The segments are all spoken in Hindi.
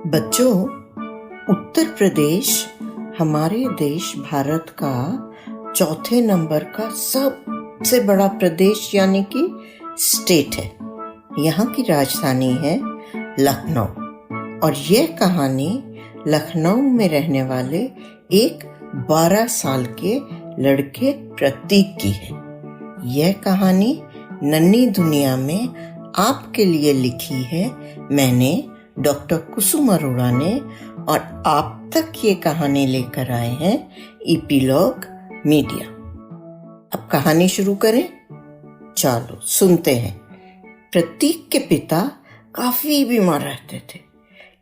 बच्चों, उत्तर प्रदेश हमारे देश भारत का चौथे नंबर का सबसे बड़ा प्रदेश यानी कि स्टेट है। यहाँ की राजधानी है लखनऊ और यह कहानी लखनऊ में रहने वाले एक 12 साल के लड़के प्रतीक की है। यह कहानी नन्ही दुनिया में आपके लिए लिखी है मैंने, डॉक्टर कुसुम अरोड़ा ने, और आप तक ये कहानी लेकर आए हैं एपिलॉग मीडिया। अब कहानी शुरू करें। चलो सुनते हैं। प्रतीक के पिता काफी बीमार रहते थे,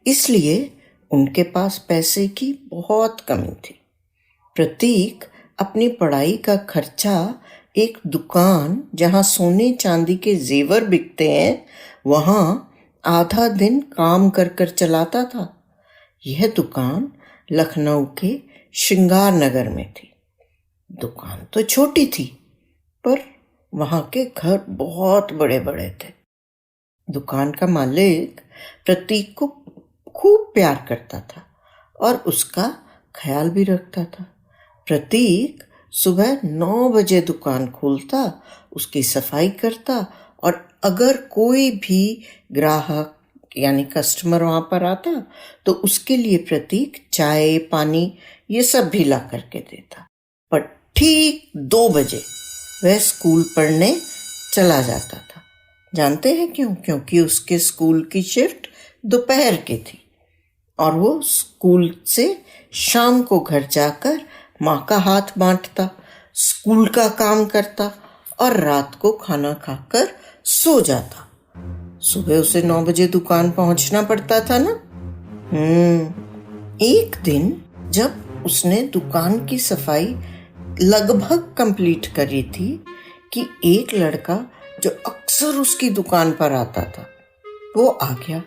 इसलिए उनके पास पैसे की बहुत कमी थी। प्रतीक अपनी पढ़ाई का खर्चा एक दुकान जहां सोने चांदी के जेवर बिकते हैं वहां आधा दिन काम कर कर चलाता था। यह दुकान लखनऊ के श्रृंगार नगर में थी। दुकान तो छोटी थी, पर वहां के घर बहुत बड़े बड़े थे। दुकान का मालिक प्रतीक को खूब प्यार करता था और उसका ख्याल भी रखता था। प्रतीक सुबह 9 बजे दुकान खोलता, उसकी सफाई करता और अगर कोई भी ग्राहक यानी कस्टमर वहाँ पर आता तो उसके लिए प्रतीक चाय पानी ये सब भी ला करके देता। पर ठीक 2 बजे वह स्कूल पढ़ने चला जाता था। जानते हैं क्यों? क्योंकि उसके स्कूल की शिफ्ट दोपहर की थी और वो स्कूल से शाम को घर जाकर माँ का हाथ बांटता, स्कूल का काम करता और रात को खाना खाकर सो जाता। सुबह उसे 9 बजे दुकान पहुंचना पड़ता था ना। एक दिन जब उसने दुकान की सफाई लगभग कंप्लीट करी थी कि एक लड़का जो अक्सर उसकी दुकान पर आता था वो आ गया।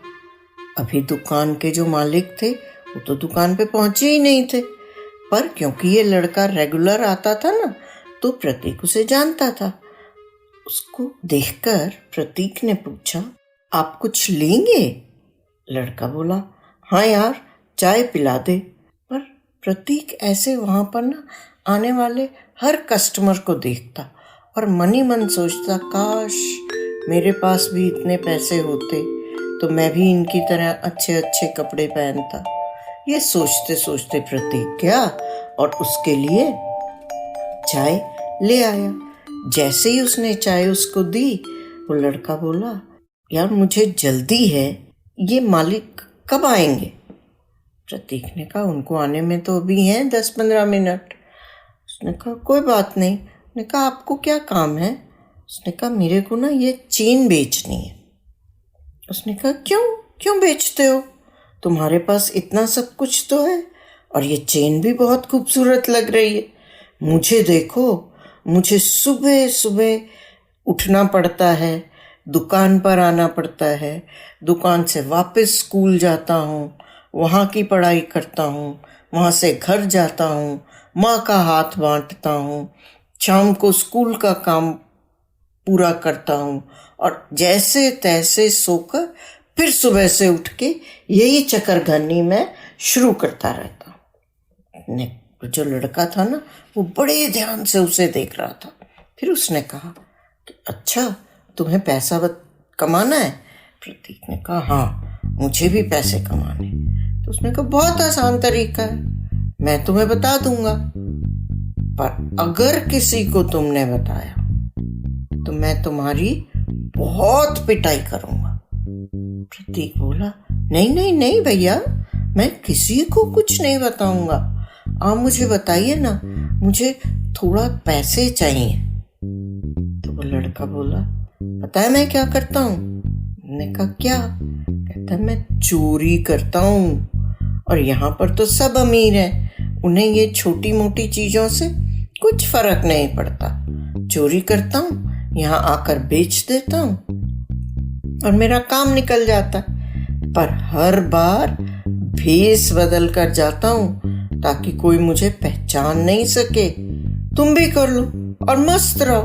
अभी दुकान के जो मालिक थे वो तो दुकान पे पहुंचे ही नहीं थे, पर क्योंकि ये लड़का रेगुलर आता था ना तो प्रतीक उसे जानता था। उसको देखकर प्रतीक ने पूछा, आप कुछ लेंगे? लड़का बोला, हाँ यार, चाय पिला दे। पर प्रतीक ऐसे वहां पर ना आने वाले हर कस्टमर को देखता और मन ही मन सोचता, काश मेरे पास भी इतने पैसे होते तो मैं भी इनकी तरह अच्छे अच्छे कपड़े पहनता। ये सोचते सोचते प्रतीक गया और उसके लिए चाय ले आया। जैसे ही उसने चाय उसको दी वो लड़का बोला, यार मुझे जल्दी है, ये मालिक कब आएंगे? प्रतीक ने कहा, उनको आने में तो अभी हैं 10-15 मिनट। उसने कहा कोई बात नहीं। उसने कहा आपको क्या काम है? उसने कहा मेरे को ना ये चेन बेचनी है। उसने कहा क्यों बेचते हो? तुम्हारे पास इतना सब कुछ तो है और ये चेन भी बहुत खूबसूरत लग रही है। मुझे देखो, मुझे सुबह सुबह उठना पड़ता है, दुकान पर आना पड़ता है, दुकान से वापस स्कूल जाता हूँ, वहाँ की पढ़ाई करता हूँ, वहाँ से घर जाता हूँ, माँ का हाथ बांटता हूँ, शाम को स्कूल का काम पूरा करता हूँ और जैसे तैसे सोकर फिर सुबह से उठ के यही चक्करघनी में शुरू करता रहता हूँ। जो लड़का था ना वो बड़े ध्यान से उसे देख रहा था। फिर उसने कहा कि अच्छा, तुम्हें पैसा कमाना है? प्रतीक ने कहा हाँ, मुझे भी पैसे कमाने। तो उसने कहा बहुत आसान तरीका है, मैं तुम्हें बता दूंगा, पर अगर किसी को तुमने बताया तो मैं तुम्हारी बहुत पिटाई करूंगा। प्रतीक बोला, नहीं भैया, मैं किसी को कुछ नहीं बताऊंगा। आप मुझे बताइए ना, मुझे थोड़ा पैसे चाहिए। तो वो लड़का बोला, पता है मैं क्या करता हूँ? मैंने कहा क्या? कहता है मैं चोरी करता हूँ और यहाँ पर तो सब अमीर हैं, उन्हें ये छोटी मोटी चीजों से कुछ फर्क नहीं पड़ता। चोरी करता हूँ, यहाँ आकर बेच देता हूँ और मेरा काम निकल जाता है, पर हर बार भेस बदल कर जाता हूँ ताकि कोई मुझे पहचान नहीं सके। तुम भी कर लो और मस्त रहो।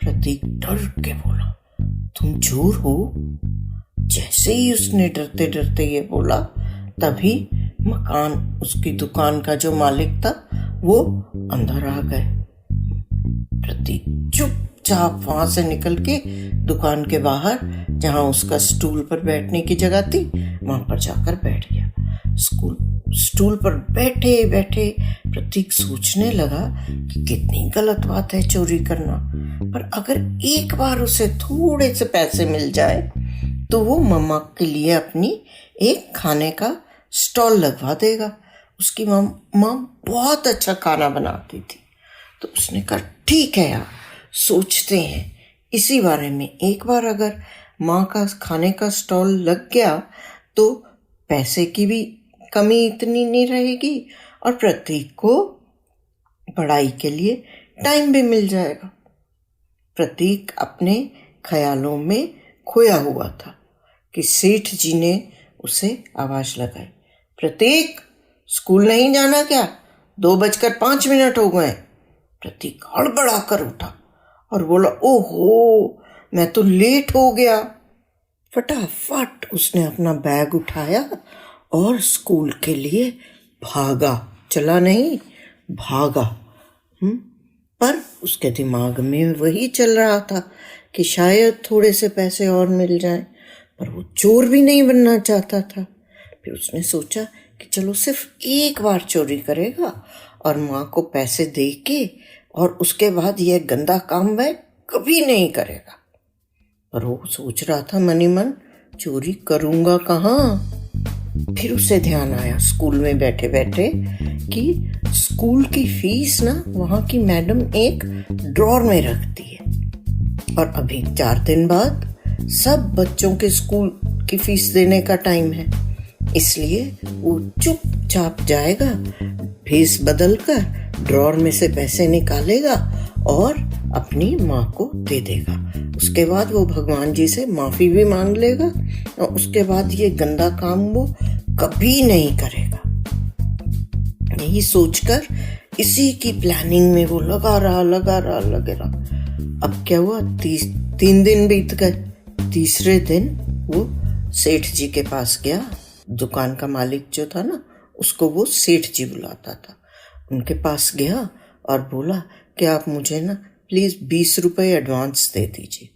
प्रतीक डर के बोला, तुम चोर हो? जैसे ही उसने डरते डरते ये बोला तभी मकान, उसकी दुकान का जो मालिक था वो अंदर आ गए। प्रतीक चुपचाप वहां से निकल के दुकान के बाहर, जहां उसका स्टूल पर बैठने की जगह थी, वहां पर जाकर बैठ गया। स्टूल पर बैठे बैठे प्रतीक सोचने लगा कि कितनी गलत बात है चोरी करना, पर अगर एक बार उसे थोड़े से पैसे मिल जाए तो वो मम्मा के लिए अपनी एक खाने का स्टॉल लगवा देगा। उसकी माँ बहुत अच्छा खाना बनाती थी। तो उसने कहा ठीक है यार, सोचते हैं इसी बारे में। एक बार अगर माँ का खाने का स्टॉल लग गया तो पैसे की भी कमी इतनी नहीं रहेगी और प्रतीक को पढ़ाई के लिए टाइम भी मिल जाएगा। प्रतीक अपने ख्यालों में खोया हुआ था कि सेठ जी ने उसे आवाज लगाई, प्रतीक स्कूल नहीं जाना क्या? 2:05 हो गए। प्रतीक हड़बड़ा कर उठा और बोला, ओहो मैं तो लेट हो गया। फटाफट उसने अपना बैग उठाया और स्कूल के लिए भागा। चला नहीं, भागा। पर उसके दिमाग में वही चल रहा था कि शायद थोड़े से पैसे और मिल जाएं, पर वो चोर भी नहीं बनना चाहता था। फिर उसने सोचा कि चलो सिर्फ एक बार चोरी करेगा और माँ को पैसे दे के, और उसके बाद यह गंदा काम वह कभी नहीं करेगा। पर वो सोच रहा था मन ही मन, चोरी करूंगा कहाँ। फिर उसे ध्यान आया स्कूल में बैठे बैठे कि स्कूल की फीस ना वहाँ की मैडम एक ड्रॉर में रखती है और अभी 4 दिन बाद सब बच्चों के स्कूल की फीस देने का टाइम है। इसलिए वो चुपचाप जाएगा, भेस बदल कर ड्रॉर में से पैसे निकालेगा और अपनी माँ को दे देगा। उसके बाद वो भगवान जी से माफी भी मांग लेगा और उसके बाद ये गंदा काम वो कभी नहीं करेगा। यही सोचकर इसी की प्लानिंग में वो लगा रहा। अब क्या हुआ, 3 दिन बीत गए। तीसरे दिन वो सेठ जी के पास गया। दुकान का मालिक जो था ना, उसको वो सेठ जी बुलाता था। उनके पास गया और बोला कि आप मुझे ना प्लीज 20 रुपए एडवांस दे दीजिए।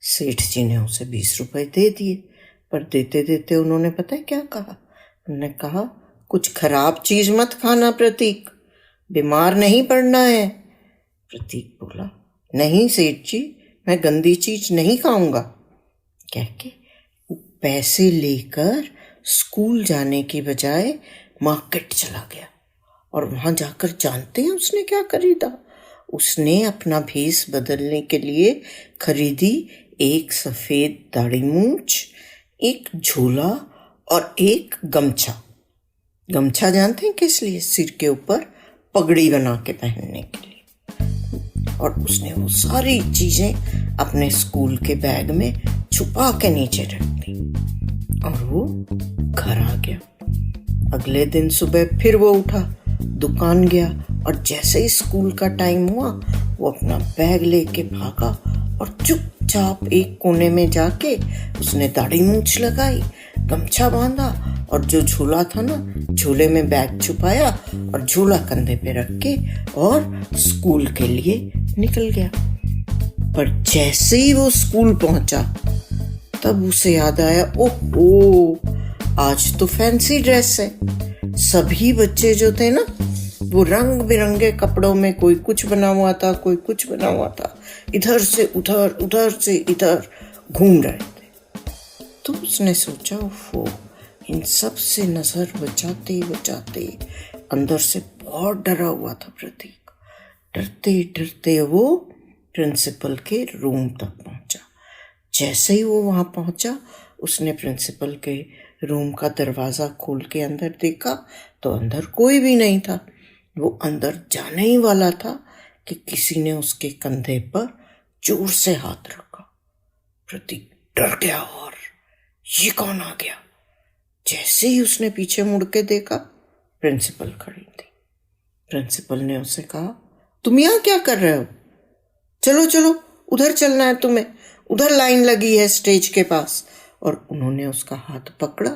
सेठ जी ने उसे 20 रुपए दे दिए, पर देते देते उन्होंने पता है क्या कहा? उन्होंने कहा, कुछ खराब चीज मत खाना प्रतीक, बीमार नहीं पड़ना है। प्रतीक बोला, नहीं सेठ जी, मैं गंदी चीज नहीं खाऊंगा। कह के वो पैसे लेकर स्कूल जाने की बजाय मार्केट चला गया और वहां जाकर जानते हैं उसने क्या खरीदा? उसने अपना भेस बदलने के लिए खरीदी एक सफेद दाढ़ी मूंछ, एक झोला और एक गमछा। गमछा जानते हैं किस लिए? सिर के ऊपर पगड़ी बना के पहनने के लिए। और उसने वो सारी चीजें अपने स्कूल के बैग में छुपा के नीचे रख दी और वो घर आ गया। अगले दिन सुबह फिर वो उठा, दुकान गया और जैसे ही स्कूल का टाइम हुआ वो अपना बैग लेके भागा और चुपचाप एक कोने में जाके उसने दाढ़ी मूंछ लगाई, गमछा बांधा और जो झोला था ना, झोले में बैग छुपाया और झोला कंधे पे रख के और स्कूल के लिए निकल गया। पर जैसे ही वो स्कूल पहुंचा तब उसे याद आया, ओहो आज तो फैंसी ड्रेस है। सभी बच्चे जो थे ना वो रंग बिरंगे कपड़ों में, कोई कुछ बना हुआ था, कोई कुछ बना हुआ था, इधर से उधर, उधर से इधर घूम रहे थे। तो उसने सोचा, ओहो इन सब से नजर बचाते बचाते अंदर से बहुत डरा हुआ था प्रतीक। डरते डरते वो प्रिंसिपल के रूम तक पहुंचा। जैसे ही वो वहां पहुंचा उसने प्रिंसिपल के रूम का दरवाजा खोल के अंदर देखा तो अंदर कोई भी नहीं था। वो अंदर जाने ही वाला था कि किसी ने उसके कंधे पर जोर से हाथ रखा। प्रतीक डर गया और ये कौन आ गया? जैसे ही उसने पीछे मुड़ के देखा प्रिंसिपल खड़ी थी। प्रिंसिपल ने उसे कहा, तुम यहाँ क्या कर रहे हो? चलो चलो उधर चलना है तुम्हें, उधर लाइन लगी है स्टेज के पास। और उन्होंने उसका हाथ पकड़ा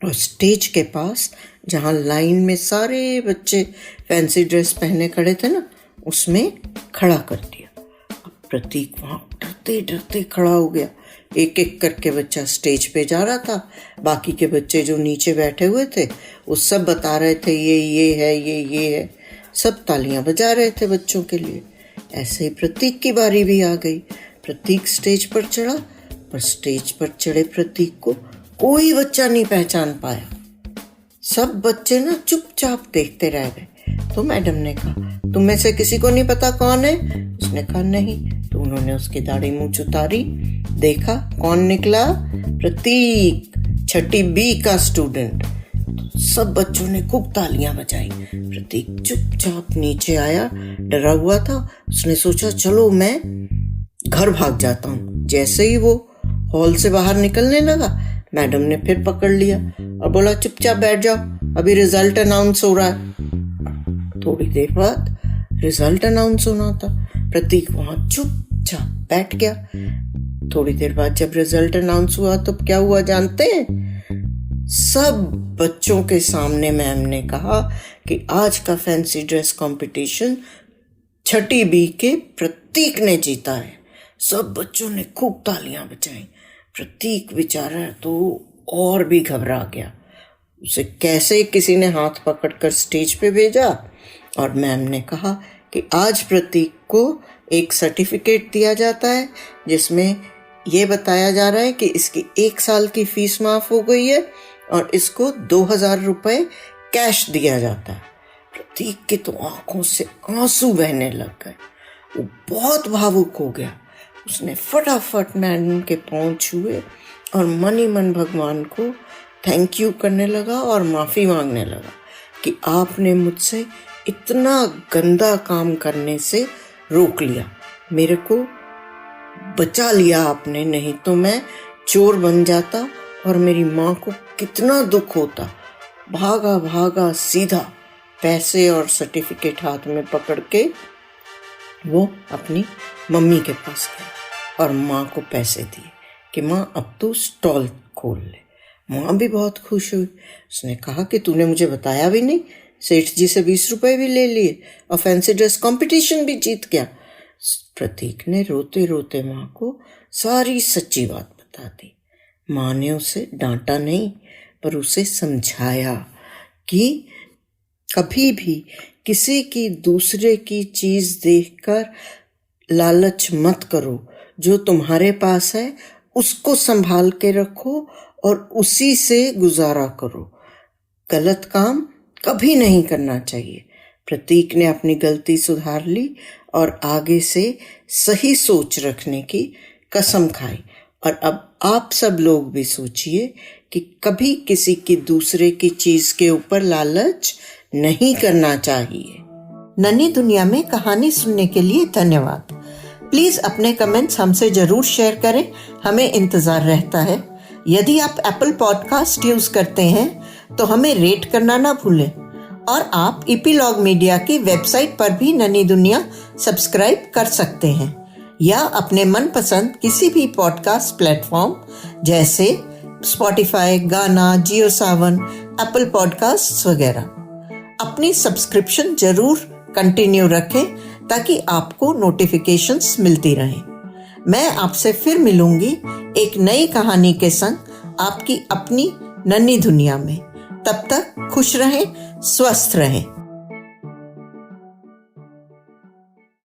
और स्टेज के पास जहाँ लाइन में सारे बच्चे फैंसी ड्रेस पहने खड़े थे ना, उसमें खड़ा कर दिया। अब प्रतीक वहाँ डरते डरते खड़ा हो गया। एक एक करके बच्चा स्टेज पे जा रहा था। बाकी के बच्चे जो नीचे बैठे हुए थे वो सब बता रहे थे ये है, ये है। सब तालियां बजा रहे थे बच्चों के लिए। ऐसे ही प्रतीक की बारी भी आ गई। प्रतीक स्टेज पर चढ़ा, पर स्टेज पर चढ़े प्रतीक को कोई बच्चा नहीं पहचान पाया। सब बच्चे ना चुपचाप देखते रह गए। तो मैडम ने कहा, तुम में से किसी को नहीं पता कौन है? उसने कहा नहीं। तो उन्होंने उसकी दाढ़ी मूंछ उतारी, देखा कौन निकला? प्रतीक, 6ठी बी का स्टूडेंट। तो सब बच्चों ने खूब तालियां बजाई। प्रतीक चुपचाप नीचे आया, डरा हुआ था। उसने सोचा चलो मैं घर भाग जाता हूँ। जैसे ही वो हॉल से बाहर निकलने लगा, मैडम ने फिर पकड़ लिया और बोला चुपचाप बैठ जाओ, अभी रिजल्ट अनाउंस हो रहा है। थोड़ी देर बाद रिजल्ट अनाउंस होना था। प्रतीक वहां चुपचाप बैठ गया। थोड़ी देर बाद जब रिजल्ट अनाउंस हुआ तो क्या हुआ जानते हैं? सब बच्चों के सामने मैम ने कहा कि आज का फैंसी ड्रेस कंपटीशन 6ठी बी के प्रतीक ने जीता है। सब बच्चों ने खूब तालियां बजाई। प्रतीक बेचारा तो और भी घबरा गया। उसे कैसे किसी ने हाथ पकड़कर स्टेज पे भेजा और मैम ने कहा कि आज प्रतीक को एक सर्टिफिकेट दिया जाता है जिसमें ये बताया जा रहा है कि इसकी 1 साल की फीस माफ हो गई है और इसको 2000 रुपए कैश दिया जाता है। प्रतीक की तो आंखों से आंसू बहने लग गए। वो बहुत भावुक हो गया। उसने फटाफट मैडम के पांव छुए और मन ही मन भगवान को थैंक यू करने लगा और माफ़ी मांगने लगा कि आपने मुझसे इतना गंदा काम करने से रोक लिया, मेरे को बचा लिया आपने, नहीं तो मैं चोर बन जाता और मेरी माँ को कितना दुख होता। भागा भागा सीधा पैसे और सर्टिफिकेट हाथ में पकड़ के वो अपनी मम्मी के पास गया और माँ को पैसे दिए कि माँ अब तू स्टॉल खोल ले। माँ भी बहुत खुश हुई। उसने कहा कि तूने मुझे बताया भी नहीं, सेठ जी से 20 रुपए भी ले लिए और फैंसी ड्रेस कंपटीशन भी जीत गया। प्रतीक ने रोते रोते माँ को सारी सच्ची बात बता दी। माँ ने उसे डांटा नहीं, पर उसे समझाया कि कभी भी किसी की दूसरे की चीज देखकर लालच मत करो। जो तुम्हारे पास है उसको संभाल के रखो और उसी से गुजारा करो। गलत काम कभी नहीं करना चाहिए। प्रतीक ने अपनी गलती सुधार ली और आगे से सही सोच रखने की कसम खाई। और अब आप सब लोग भी सोचिए कि कभी किसी की दूसरे की चीज के ऊपर लालच नहीं करना चाहिए। नन्ही दुनिया में कहानी सुनने के लिए धन्यवाद। प्लीज अपने कमेंट्स हमसे जरूर शेयर करें, हमें इंतजार रहता है। यदि आप एप्पल पॉडकास्ट यूज करते हैं तो हमें रेट करना ना भूलें। और आप इपीलॉग मीडिया की वेबसाइट पर भी नन्ही दुनिया सब्सक्राइब कर सकते हैं या अपने मनपसंद किसी भी पॉडकास्ट प्लेटफॉर्म जैसे स्पॉटिफाई, गाना, जियो सावन, एप्पल पॉडकास्ट वगैरह अपनी सब्सक्रिप्शन जरूर कंटिन्यू रखें ताकि आपको नोटिफिकेशंस मिलती रहें। मैं आपसे फिर मिलूंगी एक नई कहानी के संग आपकी अपनी नन्ही दुनिया में। तब तक खुश रहें, स्वस्थ रहें।